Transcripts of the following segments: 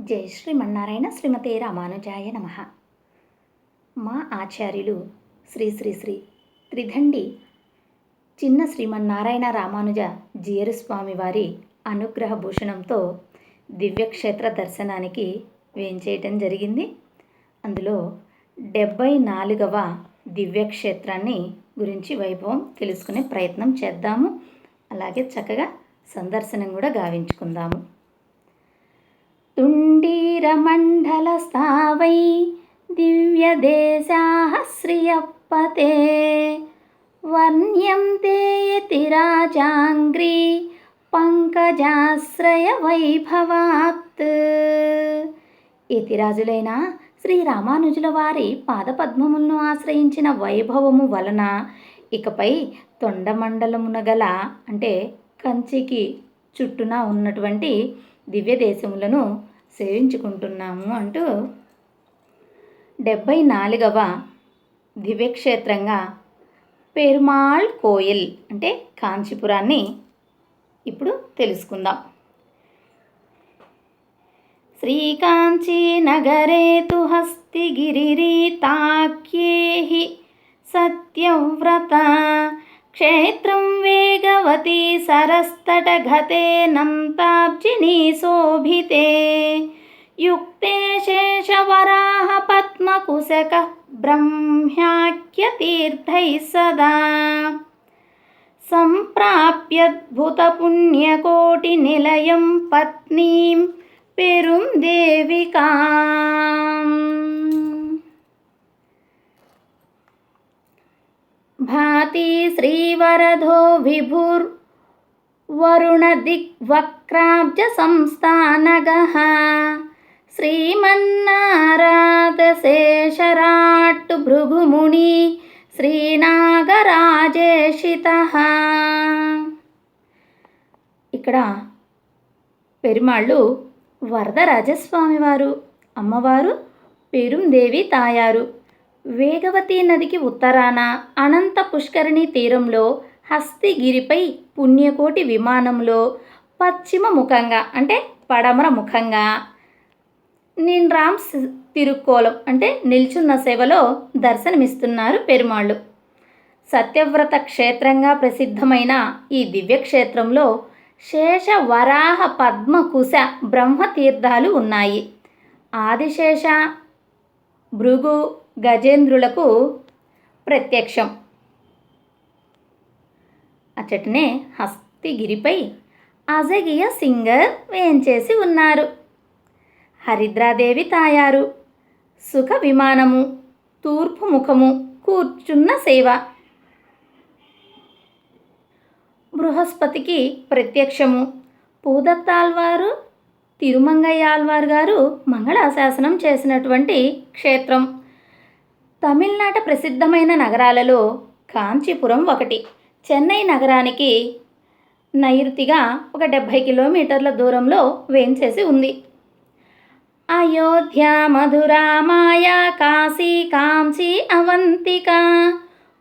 జై శ్రీమన్నారాయణ శ్రీమతే రామానుజాయ నమ. మా ఆచార్యులు శ్రీ శ్రీ శ్రీ త్రిదండి చిన్న శ్రీమన్నారాయణ రామానుజ జీయరు స్వామి వారి అనుగ్రహ భూషణంతో దివ్యక్షేత్ర దర్శనానికి వేంచేయటం జరిగింది. అందులో 74వ దివ్యక్షేత్రాన్ని గురించి వైభవం తెలుసుకునే ప్రయత్నం చేద్దాము. అలాగే చక్కగా సందర్శనం కూడా గావించుకుందాము. తుండీరమండలస్థావై దివ్యదేశాః శ్రియపతే వర్ణ్యంతే యతిరాజాంగ్రీ పంకజాశ్రయ వైభవాత్. యతిరాజులైన శ్రీ రామానుజుల వారి పాదపద్మములను ఆశ్రయించిన వైభవము వలన ఇకపై తొండమండలమున గల అంటే కంచికి చుట్టూన ఉన్నటువంటి దివ్య దేశములను సేవించుకుంటున్నాము అంటూ 74వ దివ్యక్షేత్రంగా పెరుమాళ్ కోయిల్ అంటే కాంచీపురాన్ని ఇప్పుడు తెలుసుకుందాం. శ్రీకాంచీ నగరే తు హస్తిగిరితాఖ్యేహి సత్యవ్రత క్షేత్రం వేగవతి సరస్తటఘతే నంతాబ్జినీ శోభితే యుక్తే శేషవరాహ పద్మకుశక బ్రహ్మ్యాఖ్యతీర్థైః సదా సంప్రాప్యద్భుతపుణ్యకోటినిలయం పత్నీం పెరుందేవికాం. భాతి శ్రీవరదో విభుర్వరుణదిగ్వక్రాబ్జ సంస్థానగః శ్రీమన్నారాధశేషరాట్టు భృగుముని శ్రీనాగరాజేషితః. ఇక్కడ పెరుమాళ్ళు వరదరాజస్వామి వారు, అమ్మవారు పెరుందేవి తాయారు వేగవతి నదికి ఉత్తరాన అనంత పుష్కరిణి తీరంలో హస్తిగిరిపై పుణ్యకోటి విమానంలో పశ్చిమ ముఖంగా అంటే పడమర ముఖంగా నిన్రామ్ తిరుక్కోలం అంటే నిల్చున్న సేవలో దర్శనమిస్తున్నారు పెరుమాళ్ళు. సత్యవ్రత క్షేత్రంగా ప్రసిద్ధమైన ఈ దివ్యక్షేత్రంలో శేష వరాహ పద్మకుశ బ్రహ్మతీర్థాలు ఉన్నాయి. ఆదిశేష భృగు గజేంద్రులకు ప్రత్యక్షం. అచ్చటనే హస్తిగిరిపై అజగియ సింగర్ వేంచేసి ఉన్నారు. హరిద్రాదేవి తాయారు సుఖ విమానము తూర్పు ముఖము కూర్చున్న సేవ. బృహస్పతికి ప్రత్యక్షము. పూదత్తాళ్వారు తిరుమంగయ్యాళ్వారు గారు మంగళాశాసనం చేసినటువంటి క్షేత్రం. తమిళనాట ప్రసిద్ధమైన నగరాలలో కాంచీపురం ఒకటి. చెన్నై నగరానికి నైరుతిగా ఒక 70 కిలోమీటర్ల దూరంలో వేంచేసి ఉంది. అయోధ్య మధురా మాయా కాశీ కాంచీ అవంతిక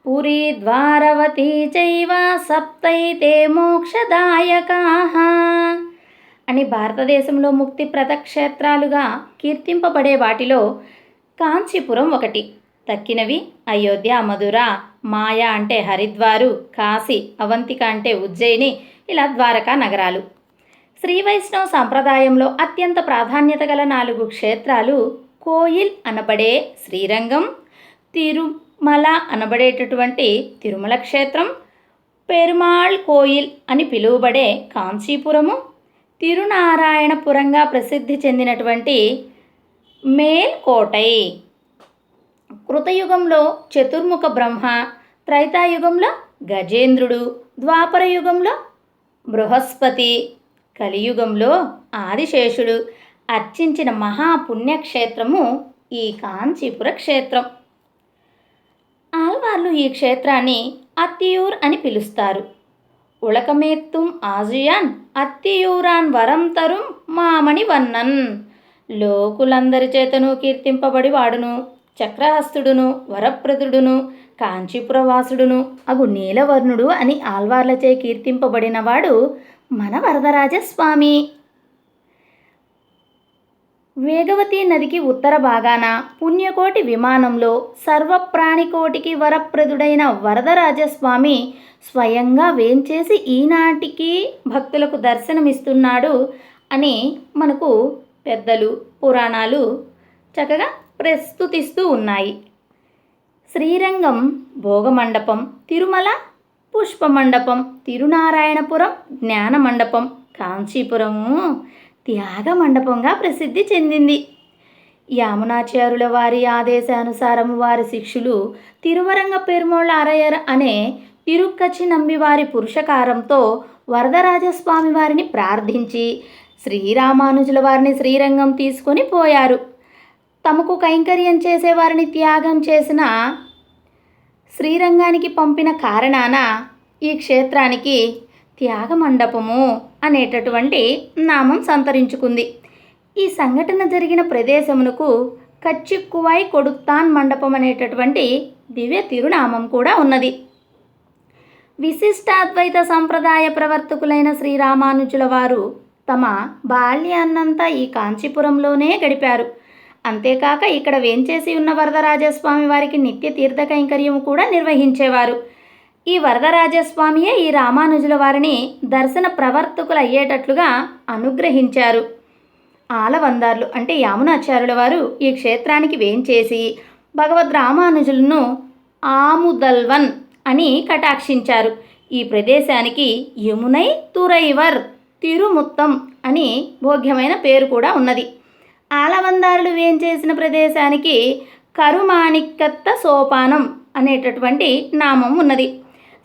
పురీ ద్వారవతి చైవ సప్తైతే మోక్షదాయకాః అని భారతదేశంలో ముక్తిప్రద క్షేత్రాలుగా కీర్తింపబడే వాటిలో కాంచీపురం ఒకటి. తక్కినవి అయోధ్య, మధుర, మాయా అంటే హరిద్వారు, కాశీ, అవంతిక అంటే ఉజ్జయిని, ఇలా ద్వారకా నగరాలు. శ్రీ వైష్ణవ సాంప్రదాయంలో అత్యంత ప్రాధాన్యత గల 4 క్షేత్రాలు కోయిల్ అనబడే శ్రీరంగం, తిరుమల అనబడేటటువంటి తిరుమల క్షేత్రం, పెరుమాళ్ కోయిల్ అని పిలువబడే కాంచీపురము, తిరునారాయణపురంగా ప్రసిద్ధి చెందినటువంటి మేల్కోటై. కృతయుగంలో చతుర్ముఖ బ్రహ్మ, త్రైతాయుగంలో గజేంద్రుడు, ద్వాపరయుగంలో బృహస్పతి, కలియుగంలో ఆదిశేషుడు అర్చించిన మహాపుణ్యక్షేత్రము ఈ కాంచీపుర క్షేత్రం. ఆళ్వార్లు ఈ క్షేత్రాన్ని అత్తియూర్ అని పిలుస్తారు. ఉళకమేత్తుం ఆజుయాన్ అత్తియూరాన్ వరం తరుం మామణి వన్నన్. లోకులందరి చేతను కీర్తింపబడి వాడును, చక్రహస్తుడును, వరప్రదుడును, కాంచీపురవాసుడును అగు నీలవర్ణుడు అని ఆళ్వార్లచే కీర్తింపబడినవాడు మన వరదరాజస్వామి. వేగవతి నదికి ఉత్తర భాగాన పుణ్యకోటి విమానంలో సర్వప్రాణికోటికి వరప్రదుడైన వరదరాజస్వామి స్వయంగా వేంచేసి ఈనాటికి భక్తులకు దర్శనమిస్తున్నాడు అని మనకు పెద్దలు పురాణాలు చక్కగా ప్రస్తుతిస్తూ ఉన్నాయి. శ్రీరంగం భోగమండపం, తిరుమల పుష్పమండపం, తిరునారాయణపురం జ్ఞానమండపం, కాంచీపురము త్యాగ మండపంగా ప్రసిద్ధి చెందింది. యామునాచార్యుల వారి ఆదేశానుసారం వారి శిష్యులు తిరువరంగ పెరుమాళ్ అరయర్ అనే తిరుక్కచి నంబివారి పురుషకారంతో వరదరాజస్వామి వారిని ప్రార్థించి శ్రీరామానుజుల వారిని శ్రీరంగం తీసుకొని పోయారు. తమకు కైంకర్యం చేసేవారిని త్యాగం చేసిన శ్రీరంగానికి పంపిన కారణాన ఈ క్షేత్రానికి త్యాగమండపము అనేటటువంటి నామం సంతరించుకుంది. ఈ సంఘటన జరిగిన ప్రదేశమునకు కచ్చిక్కువాయ్ కొడుత్తాన్ మండపం అనేటటువంటి దివ్య తిరునామం కూడా ఉన్నది. విశిష్టాద్వైత సంప్రదాయ ప్రవర్తకులైన శ్రీరామానుజుల వారు తమ బాల్యాన్నంతా ఈ కాంచీపురంలోనే గడిపారు. అంతేకాక ఇక్కడ వేంచేసి ఉన్న వరదరాజస్వామి వారికి నిత్య తీర్థ కైంకర్యం కూడా నిర్వహించేవారు. ఈ వరదరాజస్వామియే ఈ రామానుజుల వారిని దర్శన ప్రవర్తకులు అయ్యేటట్లుగా అనుగ్రహించారు. ఆలవందార్లు అంటే యామునాచార్యుల వారు ఈ క్షేత్రానికి వేంచేసి భగవద్ రామానుజులను ఆముదల్వన్ అని కటాక్షించారు. ఈ ప్రదేశానికి యమునై తురైవర్ తిరుముత్తం అని భోగ్యమైన పేరు కూడా ఉన్నది. ఆలవందారులు వేంచేసిన ప్రదేశానికి కరుమాణిక్కత్త సోపానం అనేటటువంటి నామం ఉన్నది.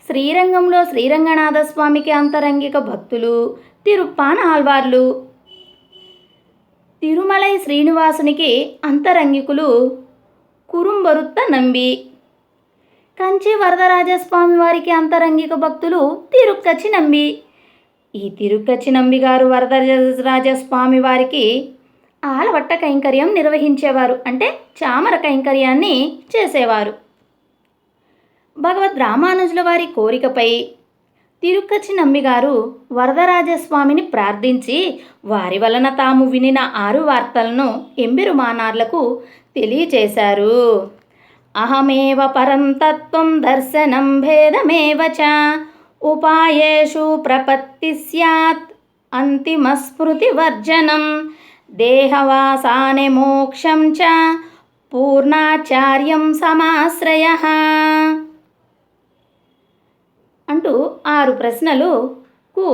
శ్రీరంగంలో శ్రీరంగనాథస్వామికి అంతరంగిక భక్తులు తిరుప్పాన ఆల్వార్లు, తిరుమలై శ్రీనివాసునికి అంతరంగికులు కురుంబరుత్త నంబి, కంచి వరదరాజస్వామి వారికి అంతరంగిక భక్తులు తిరుక్కచి నంబి. ఈ తిరుక్కచి నంబి గారు వరదరాజస్వామి వారికి ఆలవట్ట కైంకర్యం నిర్వహించేవారు, అంటే చామర కైంకర్యాన్ని చేసేవారు. భగవద్ రామానుజుల వారి కోరికపై తిరుక్కచి నంబిగారు వరదరాజస్వామిని ప్రార్థించి వారి వలన తాము వినిన 6 వార్తలను ఎంబెరుమానార్లకు తెలియచేశారు. అహమేవ పరం తత్వం దర్శనం భేదమేవ చ ఉపాయేషు ప్రపత్తి స్యాత్ అంతిమ స్మృతి వర్జనం దేహవాసానే మోక్షం చ పూర్ణాచార్యం సమాశ్రయః అంటూ 6 ప్రశ్నలకు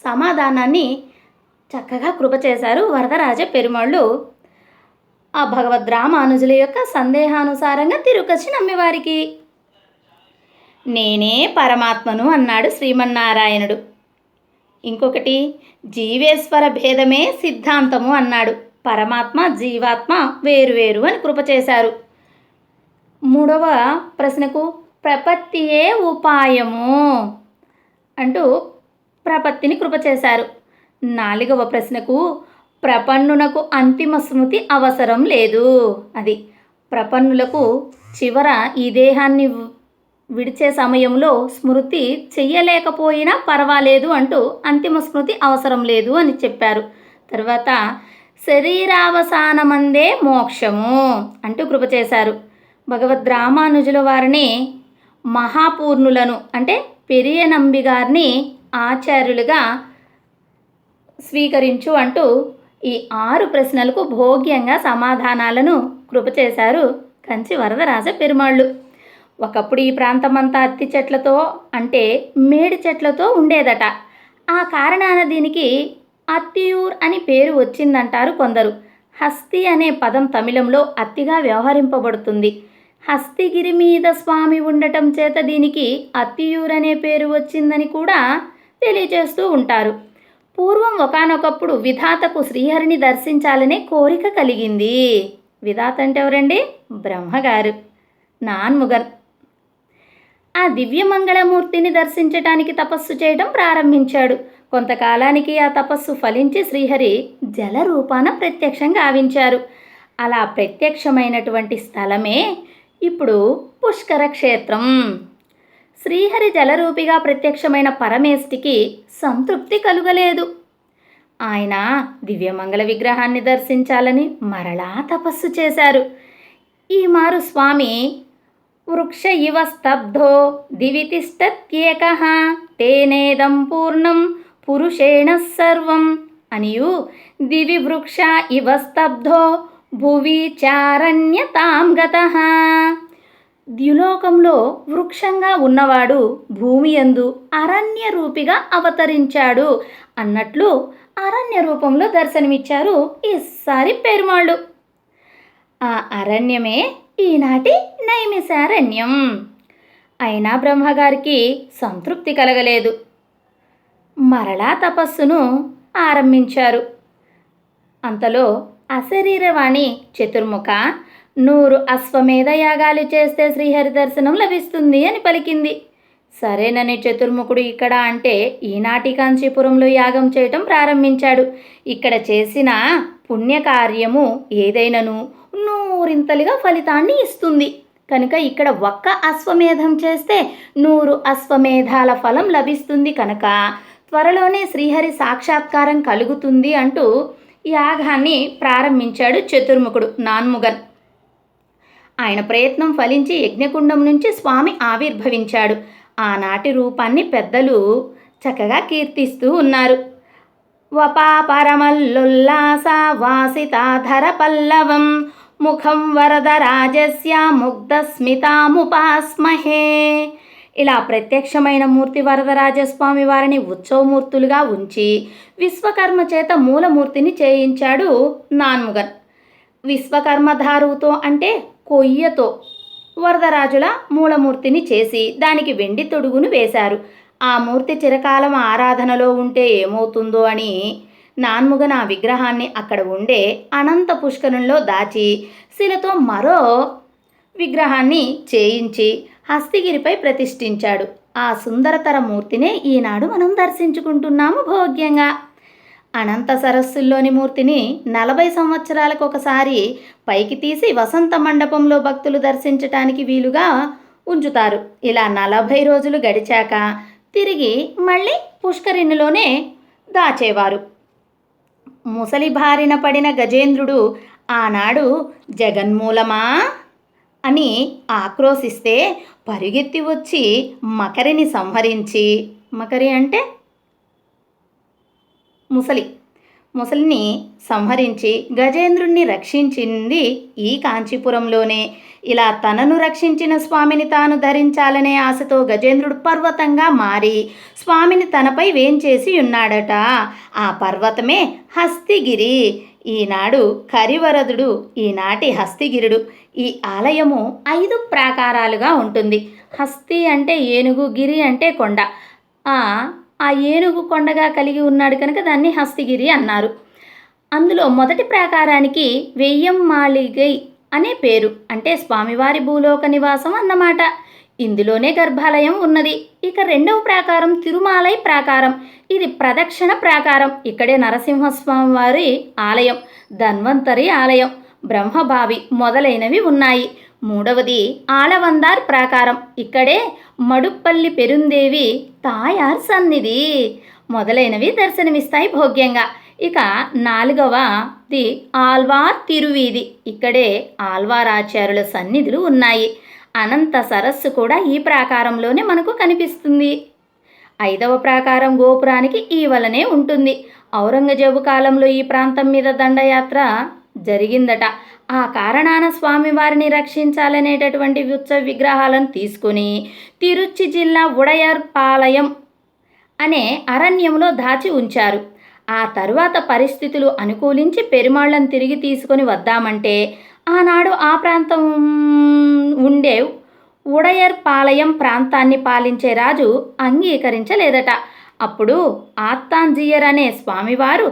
సమాధానాన్ని చక్కగా కృప చేశారు వరదరాజ పెరుమాళ్ళు. ఆ భగవద్ రామానుజుల యొక్క సందేహానుసారంగా తిరుక్కచి నంబివారికి. నేనే పరమాత్మను అన్నాడు శ్రీమన్నారాయణుడు. ఇంకొకటి జీవేశ్వర భేదమే సిద్ధాంతము అన్నాడు. పరమాత్మ జీవాత్మ వేరువేరు అని కృప చేశారు. 3వ ప్రశ్నకు ప్రపత్తియే ఉపాయము అంటూ ప్రపత్తిని కృప చేశారు. 4వ ప్రశ్నకు ప్రపన్నునకు అంతిమ స్మృతి అవసరం లేదు. అది ప్రపన్నులకు చివర ఈ దేహాన్ని విడిచే సమయంలో స్మృతి చెయ్యలేకపోయినా పర్వాలేదు అంటూ అంతిమ స్మృతి అవసరం లేదు అని చెప్పారు. తర్వాత శరీరావసానమందే మోక్షము అంటూ కృప చేశారు. భగవద్ రామానుజుల వారిని మహాపూర్ణులను అంటే పెరియ నంబి గారిని ఆచార్యులుగా స్వీకరించు అంటూ ఈ 6 ప్రశ్నలకు భోగ్యంగా సమాధానాలను కృప చేశారు కంచి వరదరాజ పెరుమాళ్ళు. ఒకప్పుడు ఈ ప్రాంతమంతా అత్తి చెట్లతో అంటే మేడి చెట్లతో ఉండేదట. ఆ కారణాన దీనికి అత్తియూర్ అని పేరు వచ్చిందంటారు కొందరు. హస్తి అనే పదం తమిళంలో అత్తిగా వ్యవహరింపబడుతుంది. హస్తిగిరి మీద స్వామి ఉండటం చేత దీనికి అత్తియూర్ అనే పేరు వచ్చిందని కూడా తెలియజేస్తూ ఉంటారు. పూర్వం ఒకానొకప్పుడు విధాతకు శ్రీహరిని దర్శించాలనే కోరిక కలిగింది. విధాత అంటే ఎవరండి? బ్రహ్మగారు నాన్ముగన్. ఆ దివ్యమంగళమూర్తిని దర్శించటానికి తపస్సు చేయడం ప్రారంభించాడు. కొంతకాలానికి ఆ తపస్సు ఫలించి శ్రీహరి జల రూపాన ప్రత్యక్షం గావించారు. అలా ప్రత్యక్షమైనటువంటి స్థలమే ఇప్పుడు పుష్కర క్షేత్రం. శ్రీహరి జలరూపిగా ప్రత్యక్షమైన పరమేష్టికి సంతృప్తి కలుగలేదు. ఆయన దివ్యమంగళ విగ్రహాన్ని దర్శించాలని మరలా తపస్సు చేశారు. ఈ మారు స్వామి వృక్ష ఇవ స్తబ్ధో దివి తిష్టత్యేకః తేనేదం పూర్ణం పురుషేణ సర్వం అనియు దివి వృక్ష ఇవ స్తబ్ధో భువి చారణ్యతాం గతః. ద్యులోకంలో వృక్షంగా ఉన్నవాడు భూమి యందు అరణ్య రూపిగా అవతరించాడు అన్నట్లు అరణ్య రూపంలో దర్శనమిచ్చారు ఈసారి పెరుమాళ్ళు. ఆ అరణ్యమే ఈనాటి నైమిసారణ్యం. అయినా బ్రహ్మగారికి సంతృప్తి కలగలేదు. మరలా తపస్సును ఆరంభించారు. అంతలో అశరీరవాణి చతుర్ముఖ 100 అశ్వమేధ యాగాలు చేస్తే శ్రీహరి దర్శనం లభిస్తుంది అని పలికింది. సరేనని చతుర్ముఖుడు ఇక్కడ అంటే ఈనాటి కాంచీపురంలో యాగం చేయటం ప్రారంభించాడు. ఇక్కడ చేసిన పుణ్యకార్యము ఏదైనను 100 ఫలితాన్ని ఇస్తుంది కనుక ఇక్కడ ఒక్క అశ్వమేధం చేస్తే 100 అశ్వమేధాల ఫలం లభిస్తుంది కనుక త్వరలోనే శ్రీహరి సాక్షాత్కారం కలుగుతుంది అంటూ యాగాన్ని ప్రారంభించాడు చతుర్ముఖుడు నాన్ముగన్. ఆయన ప్రయత్నం ఫలించి యజ్ఞకుండం నుంచి స్వామి ఆవిర్భవించాడు. ఆనాటి రూపాన్ని పెద్దలు చక్కగా కీర్తిస్తూ ఉన్నారు. వపాపరమల్లుల్లాస వాసితాధర పల్లవం ముఖం వరదరాజస్య ముగ్ధస్మితాముపాస్మహే. ఇలా ప్రత్యక్షమైన మూర్తి వరదరాజస్వామి వారిని ఉత్సవమూర్తులుగా ఉంచి విశ్వకర్మ చేత మూలమూర్తిని చేయించాడు నాన్ముగన్. విశ్వకర్మధారుతో అంటే కొయ్యతో వరదరాజుల మూలమూర్తిని చేసి దానికి వెండి తొడుగును వేశారు. ఆ మూర్తి చిరకాలం ఆరాధనలో ఉంటే ఏమవుతుందో అని నాన్ముగన్ ఆ విగ్రహాన్ని అక్కడ ఉండే అనంత పుష్కరంలో దాచి శిలతో మరో విగ్రహాన్ని చేయించి హస్తిగిరిపై ప్రతిష్ఠించాడు. ఆ సుందరతర మూర్తినే ఈనాడు మనం దర్శించుకుంటున్నాము భోగ్యంగా. అనంత సరస్సుల్లోని మూర్తిని 40 సంవత్సరాలకు ఒకసారి పైకి తీసి వసంత మండపంలో భక్తులు దర్శించటానికి వీలుగా ఉంచుతారు. ఇలా 40 రోజులు గడిచాక తిరిగి మళ్ళీ పుష్కరిణిలోనే దాచేవారు. ముసలి బారిన పడిన గజేంద్రుడు ఆనాడు జగన్మూలమా అని ఆక్రోశిస్తే పరుగెత్తి వచ్చి మకరిని సంహరించి, మకరి అంటే ముసలిని సంహరించి గజేంద్రుణ్ణి రక్షించింది ఈ కాంచీపురంలోనే. ఇలా తనను రక్షించిన స్వామిని తాను ధరించాలనే ఆశతో గజేంద్రుడు పర్వతంగా మారి స్వామిని తనపై వేంచేసి ఉన్నాడట. ఆ పర్వతమే హస్తిగిరి. ఈనాడు కరివరదుడు, ఈనాటి హస్తిగిరుడు. ఈ ఆలయము 5 ప్రాకారాలుగా ఉంటుంది. హస్తి అంటే ఏనుగు, గిరి అంటే కొండ. ఆ ఏనుగు కొండగా కలిగి ఉన్నాడు కనుక దాన్ని హస్తిగిరి అన్నారు. అందులో మొదటి ప్రాకారానికి వెయ్యంమాళిగై అనే పేరు, అంటే స్వామివారి భూలోక నివాసం అన్నమాట. ఇందులోనే గర్భాలయం ఉన్నది. ఇక రెండవ ప్రాకారం తిరుమాలై ప్రాకారం. ఇది ప్రదక్షిణ ప్రాకారం. ఇక్కడే నరసింహస్వామి వారి ఆలయం, ధన్వంతరి ఆలయం, బ్రహ్మబావి మొదలైనవి ఉన్నాయి. మూడవది ఆళవందార్ ప్రాకారం. ఇక్కడే మడుప్పల్లి పెరుందేవి తాయార్ సన్నిధి మొదలైనవి దర్శనమిస్తాయి భోగ్యంగా. ఇక 4వది ఆల్వార్ తిరువీధి. ఇక్కడే ఆల్వార్ ఆచార్యుల సన్నిధులు ఉన్నాయి. అనంత సరస్సు కూడా ఈ ప్రాకారంలోనే మనకు కనిపిస్తుంది. 5వ ప్రాకారం గోపురానికి ఈ వలనే ఉంటుంది. ఔరంగజేబు కాలంలో ఈ ప్రాంతం మీద దండయాత్ర జరిగిందట. ఆ కారణాన స్వామివారిని రక్షించాలనేటటువంటి ఉత్సవ విగ్రహాలను తీసుకుని తిరుచి జిల్లా ఉడయర్పాలయం అనే అరణ్యంలో దాచి ఉంచారు. ఆ తరువాత పరిస్థితులు అనుకూలించి పెరుమాళ్ళను తిరిగి తీసుకొని వద్దామంటే ఆనాడు ఆ ప్రాంతం ఉండే ఉడయర్పాలయం ప్రాంతాన్ని పాలించే రాజు అంగీకరించలేదట. అప్పుడు ఆత్తాంజియర్ అనే స్వామివారు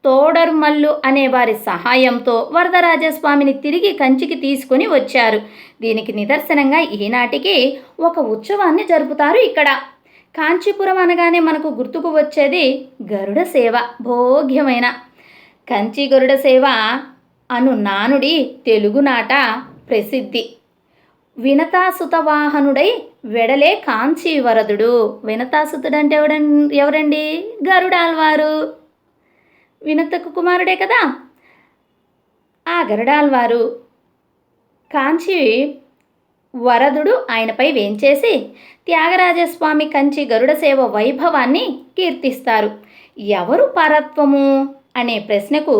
తోడర్మల్లు అనే వారి సహాయంతో వరదరాజస్వామిని తిరిగి కంచికి తీసుకొని వచ్చారు. దీనికి నిదర్శనంగా ఈనాటికి ఒక ఉత్సవాన్ని జరుపుతారు ఇక్కడ. కాంచీపురం అనగానే మనకు గుర్తుకు వచ్చేది గరుడ సేవ. భోగ్యమైన కంచి గరుడ సేవ అను నానుడి తెలుగునాట ప్రసిద్ధి. వినతాసుతవాహనుడై వెడలే కాంచీవరదుడు. వినతాసుతుడంటే ఎవరండి? గరుడాల్వారు. వినుతకు కుమారుడే కదా. ఆ గరుడాల్వారు కాంచి వరదుడు ఆయనపై వేంచేసి త్యాగరాజస్వామి కంచి గరుడ సేవ వైభవాన్ని కీర్తిస్తారు. ఎవరు పరత్వము అనే ప్రశ్నకు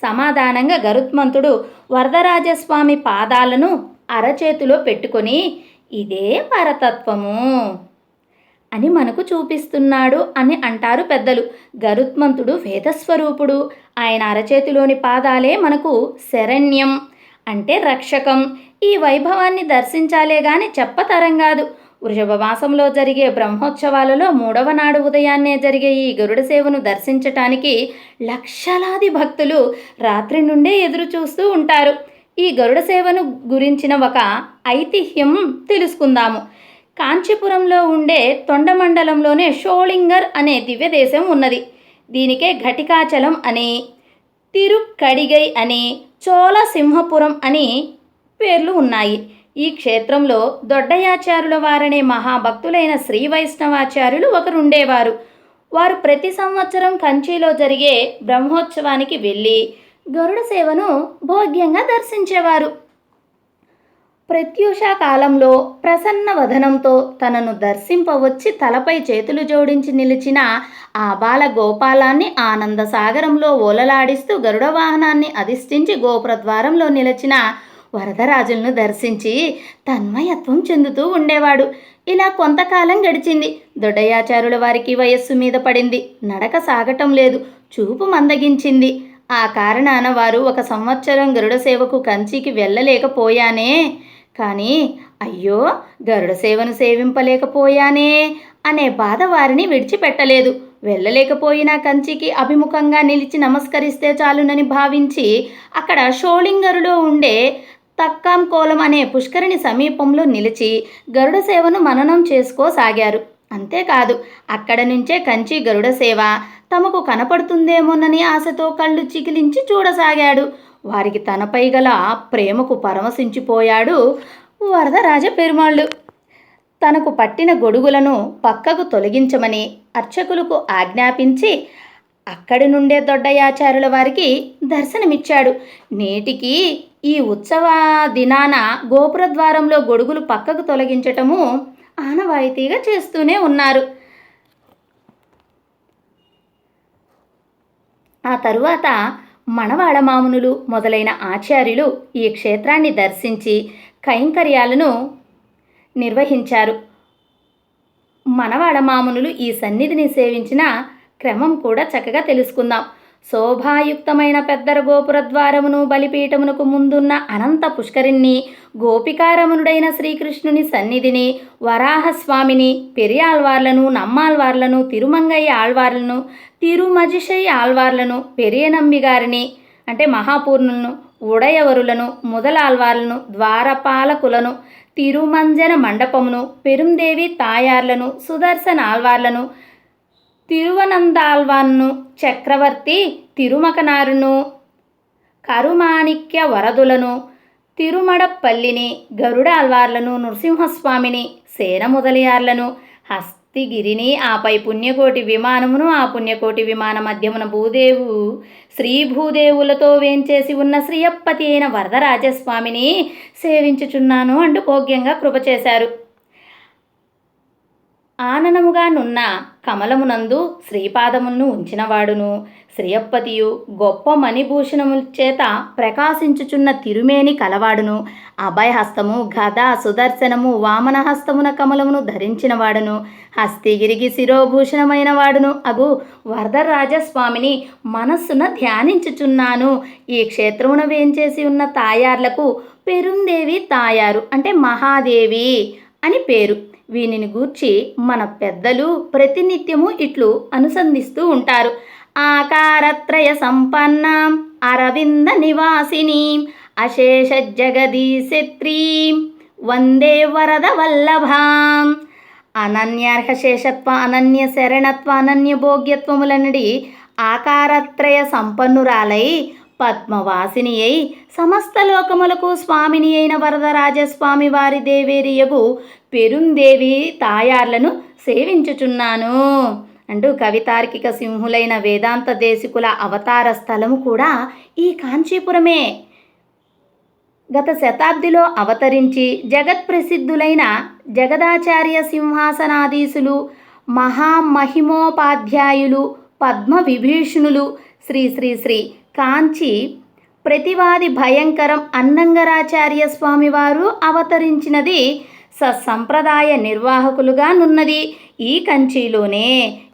సమాధానంగా గరుత్మంతుడు వరదరాజస్వామి పాదాలను అరచేతిలో పెట్టుకొని ఇదే పరతత్వము అని మనకు చూపిస్తున్నాడు అని అంటారు పెద్దలు. గరుత్మంతుడు వేదస్వరూపుడు. ఆయన అరచేతిలోని పాదాలే మనకు శరణ్యం అంటే రక్షకం. ఈ వైభవాన్ని దర్శించాలే గాని చెప్పతరం కాదు. వృషభ మాసంలో జరిగే బ్రహ్మోత్సవాలలో 3వ నాడు ఉదయాన్నే జరిగే ఈ గరుడ సేవను దర్శించటానికి లక్షలాది భక్తులు రాత్రి నుండే ఎదురు చూస్తూ ఉంటారు. ఈ గరుడ సేవను గురించిన ఒక ఐతిహ్యం తెలుసుకుందాము. కాంచీపురంలో ఉండే తొండమండలంలోనే షోళింగర్ అనే దివ్యదేశం ఉన్నది. దీనికే ఘటికాచలం అని, తిరుక్కడిగై అని, చోళసింహపురం అని పేర్లు ఉన్నాయి. ఈ క్షేత్రంలో దొడ్డయాచార్యుల వారనే మహాభక్తులైన శ్రీ వైష్ణవాచార్యులు ఒకరుండేవారు. వారు ప్రతి సంవత్సరం కంచిలో జరిగే బ్రహ్మోత్సవానికి వెళ్ళి గరుడ సేవను భోగ్యంగా దర్శించేవారు. ప్రత్యూష కాలంలో ప్రసన్న వదనంతో తనను దర్శింపవచ్చి తలపై చేతులు జోడించి నిలిచిన ఆ బాల గోపాలాన్ని ఆనంద సాగరంలో ఓలలాడిస్తూ గరుడ వాహనాన్ని అధిష్ఠించి గోపురద్వారంలో నిలిచిన వరదరాజులను దర్శించి తన్మయత్వం చెందుతూ ఉండేవాడు. ఇలా కొంతకాలం గడిచింది. దొడ్డయాచార్యుల వారికి వయస్సు మీద పడింది. నడక సాగటం లేదు. చూపు మందగించింది. ఆ కారణాన వారు 1 సంవత్సరం గరుడ సేవకు కంచికి వెళ్ళలేకపోయానే, కానీ అయ్యో గరుడ సేవను సేవింపలేకపోయానే అనే బాధ వారిని విడిచిపెట్టలేదు. వెళ్ళలేకపోయినా కంచికి అభిముఖంగా నిలిచి నమస్కరిస్తే చాలునని భావించి అక్కడ షోళింగరులో ఉండే తక్కాంకోలం అనే పుష్కరిణి సమీపంలో నిలిచి గరుడ సేవను మననం చేసుకోసాగారు. అంతేకాదు, అక్కడ నుంచే కంచి గరుడ సేవ తమకు కనపడుతుందేమోనని ఆశతో కళ్ళు చికిలించి చూడసాగాడు. వారికి తనపై గల ప్రేమకు పరవశించిపోయాడు వరదరాజ పెరుమాళ్ళు. తనకు పట్టిన గొడుగులను పక్కకు తొలగించమని అర్చకులకు ఆజ్ఞాపించి అక్కడి నుండే దొడ్డయాచార్యుల వారికి దర్శనమిచ్చాడు. నేటికి ఈ ఉత్సవ దినాన గోపురద్వారంలో గొడుగులు పక్కకు తొలగించటము ఆనవాయితీగా చేస్తూనే ఉన్నారు. ఆ తరువాత మనవాడ మామునులు మొదలైన ఆచార్యులు ఈ క్షేత్రాన్ని దర్శించి కైంకర్యాలను నిర్వహించారు. మనవాడ మామునులు ఈ సన్నిధిని సేవించిన క్రమం కూడా చక్కగా తెలుసుకుందాం. శోభాయుక్తమైన పెద్దర గోపురద్వారమును బలిపీఠమునకు ముందున్న అనంత పుష్కరిణి, గోపికారమణుడైన శ్రీకృష్ణుని సన్నిధిని, వరాహస్వామిని, పెరియాళ్వార్లను, నమ్మాళ్వార్లను, తిరుమంగయ్య ఆళ్వార్లను, తిరుమజిషై ఆళ్వార్లను, పెరియనంబిగారిని అంటే మహాపూర్ణులను, ఉడయవరులను, ముదలాళ్వార్లను, ద్వారపాలకులను, తిరుమంజన మండపమును, పెరుందేవి తాయార్లను, సుదర్శన ఆళ్వార్లను, తిరువనందాల్వాన్ను, చక్రవర్తి తిరుమకనారును, కరుమాణిక్య వరదులను, తిరుమడపల్లిని, గరుడ ఆల్వార్లను, నృసింహస్వామిని, సేన మొదలయార్లను, హస్తిగిరిని, ఆపై పుణ్యకోటి విమానమును, ఆ పుణ్యకోటి విమాన మధ్యమున భూదేవు శ్రీభూదేవులతో వేంచేసి ఉన్న శ్రీయప్పతి అయిన వరదరాజస్వామిని సేవించుచున్నాను అంటూ భోగ్యంగా కృప చేశారు. ఆననముగానున్న కమలమునందు శ్రీపాదములను ఉంచినవాడును, శ్రీయప్పతియు గొప్ప మణిభూషణముల చేత ప్రకాశించుచున్న తిరుమేని కలవాడును, అభయహస్తము, గద, సుదర్శనము, వామనహస్తమున కమలమును ధరించినవాడును, హస్తిగిరికి శిరోభూషణమైన వాడును అగు వరదరాజస్వామిని మనస్సున ధ్యానించుచున్నాను. ఈ క్షేత్రమున వేంచేసి ఉన్న తాయార్లకు పెరుందేవి తాయారు అంటే మహాదేవి అని పేరు. వీనిని గూర్చి మన పెద్దలు ప్రతినిత్యము ఇట్లు అనుసంధిస్తూ ఉంటారు. ఆకారత్రయ సంపన్నాం అరవింద నివాసినీం అశేష జగదీశత్రీం వందే వరద వల్లభాం. అనన్యార్హ శేషత్వ, అనన్య శరణత్వ, అనన్య భోగ్యత్వములనడి ఆకారత్రయ సంపన్నురాలై పద్మవాసిని అయి సమస్త లోకములకు స్వామిని అయిన వరదరాజస్వామి వారి దేవేరియగు పెరుందేవి తాయార్లను సేవించుచున్నాను అంటూ కవితార్కిక సింహులైన వేదాంత దేశికుల అవతార స్థలము కూడా ఈ కాంచీపురమే. గత శతాబ్దిలో అవతరించి జగత్ప్రసిద్ధులైన జగదాచార్య సింహాసనాధీశులు, మహామహిమోపాధ్యాయులు, పద్మవిభీషణులు, శ్రీ శ్రీ శ్రీ కాంచి ప్రతివాది భయంకరం అన్నంగరాచార్య స్వామివారు అవతరించినది సత్సంప్రదాయ నిర్వాహకులుగా నున్నది. ఈ కంచిలోనే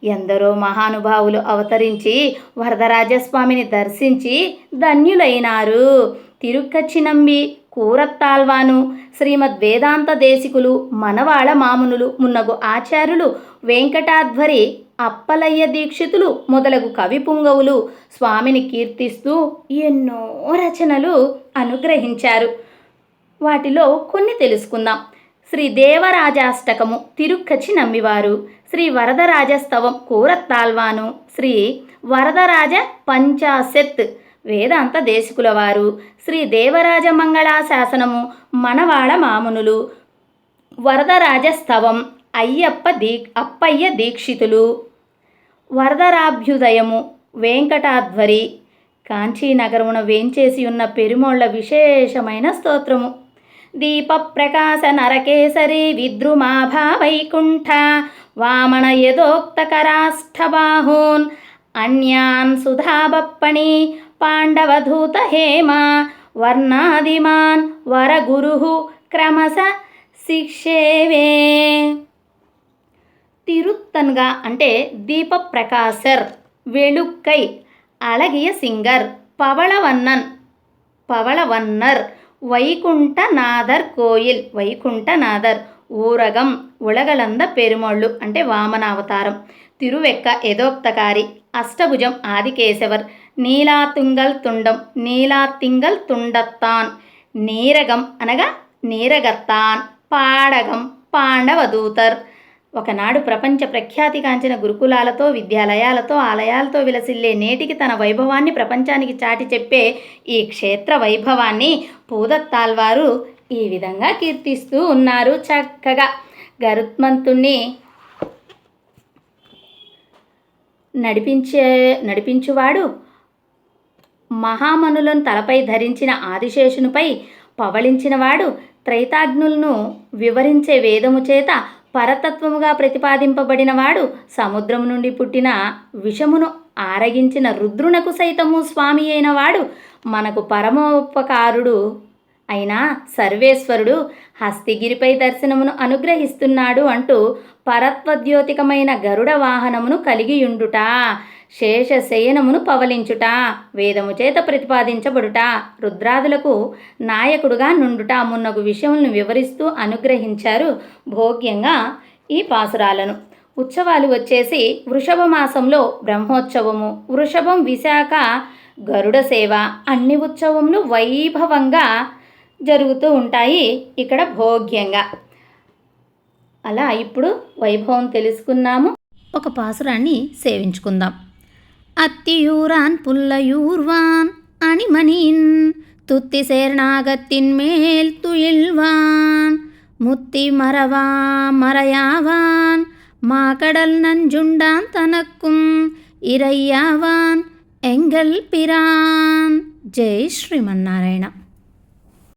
ఎందరో మహానుభావులు అవతరించి వరదరాజస్వామిని దర్శించి ధన్యులైనారు. తిరుక్కచ్చి నంబి, కూరత్తాల్వాను, శ్రీమద్ వేదాంత దేశికులు, మనవాళ మామునులు మున్నగు ఆచార్యులు, వెంకటాధ్వరి అప్పలయ్య దీక్షితులు మొదలగు కవి పుంగవులు స్వామిని కీర్తిస్తూ ఎన్నో రచనలు అనుగ్రహించారు. వాటిలో కొన్ని తెలుసుకుందాం. శ్రీ దేవరాజాష్టకము తిరుక్కచ్చి నంబివారు, శ్రీ వరదరాజస్తవం కూరత్తాల్వాను, శ్రీ వరదరాజ పంచాశత్ వేదాంత దేశికుల వారు, శ్రీ దేవరాజ మంగళాశాసనము మనవాళ మామునులు, వరదరాజస్తవం అప్పయ్య దీక్షితులు, వరదరాభ్యుదయము వెంకటాధ్వరి. కాంచీనగరమున వేంచేసి ఉన్న పెరుమోళ్ల విశేషమైన స్తోత్రము. దీప ప్రకాశ నరకేసరి విద్రుమాభా వైకుంఠ వామన యదోక్తకరాష్టబాహూన్ అన్యాన్ సుధాబప్పణి పాండవధూత హేమ వర్ణాదిమాన్ వరగురు క్రమశ శిక్షేవే. తిరుత్తన్గా అంటే దీప ప్రకాశర్, వెళుక్కై, అళగియ సింగర్, పవళవన్నర్, వైకుంఠనాథర్ కోయిల్, వైకుంఠనాథర్, ఊరగం, ఉలగలంద పెరుమొళ్ళు అంటే వామనావతారం, తిరువెక్క ఎదోక్తకారి, అష్టభుజం ఆదికేశవర్, నీలాతింగల్ తుండత్తాన్, నీరగం అనగా నీరగత్తాన్, పాడగం పాండవదూతర్. ఒకనాడు ప్రపంచ ప్రఖ్యాతిగాంచిన గురుకులాలతో, విద్యాలయాలతో, ఆలయాలతో విలసిల్లే నేటికి తన వైభవాన్ని ప్రపంచానికి చాటి చెప్పే ఈ క్షేత్ర వైభవాన్ని పూదత్తాల్వారు ఈ విధంగా కీర్తిస్తూ ఉన్నారు. చక్కగా గరుత్మంతుణ్ణి నడిపించువాడు, మహామనులను తలపై ధరించిన ఆదిశేషునిపై పవళించినవాడు, త్రైతాగ్నులను వివరించే వేదము చేత పరతత్వముగా ప్రతిపాదింపబడినవాడు, సముద్రము నుండి పుట్టిన విషమును ఆరగించిన రుద్రునకు సైతము స్వామి అయినవాడు, మనకు పరమోపకారుడు అయినా సర్వేశ్వరుడు హస్తిగిరిపై దర్శనమును అనుగ్రహిస్తున్నాడు అంటూ పరత్వద్యోతికమైన గరుడ వాహనమును కలిగియుండుట, శేషశయనమును పవలించుట, వేదము చేత ప్రతిపాదించబడుట, రుద్రాదులకు నాయకుడుగా నుండుట మున్నగు విషయములను వివరిస్తూ అనుగ్రహించారు భోగ్యంగా ఈ పాసురాలను. ఉత్సవాలు వచ్చేసి వృషభ మాసంలో బ్రహ్మోత్సవము, వృషభం విశాఖ గరుడ సేవ, అన్ని ఉత్సవములు వైభవంగా జరుగుతూ ఉంటాయి ఇక్కడ భోగ్యంగా. అలా ఇప్పుడు వైభవం తెలుసుకున్నాము. ఒక పాసురాన్ని సేవించుకుందాం. అత్తియూరాన్ పుల్లయూర్వాన్ అణిమణిన్ துத்தி சேர்நாகத்தின் மேல் துயில்வான் முத்தி மறையாவான் மாக்கடல் நஞ்சுண்டான் தனக்கும் இறையாவான் எங்கள் பிரான். జై శ్రీమన్నారాయణ.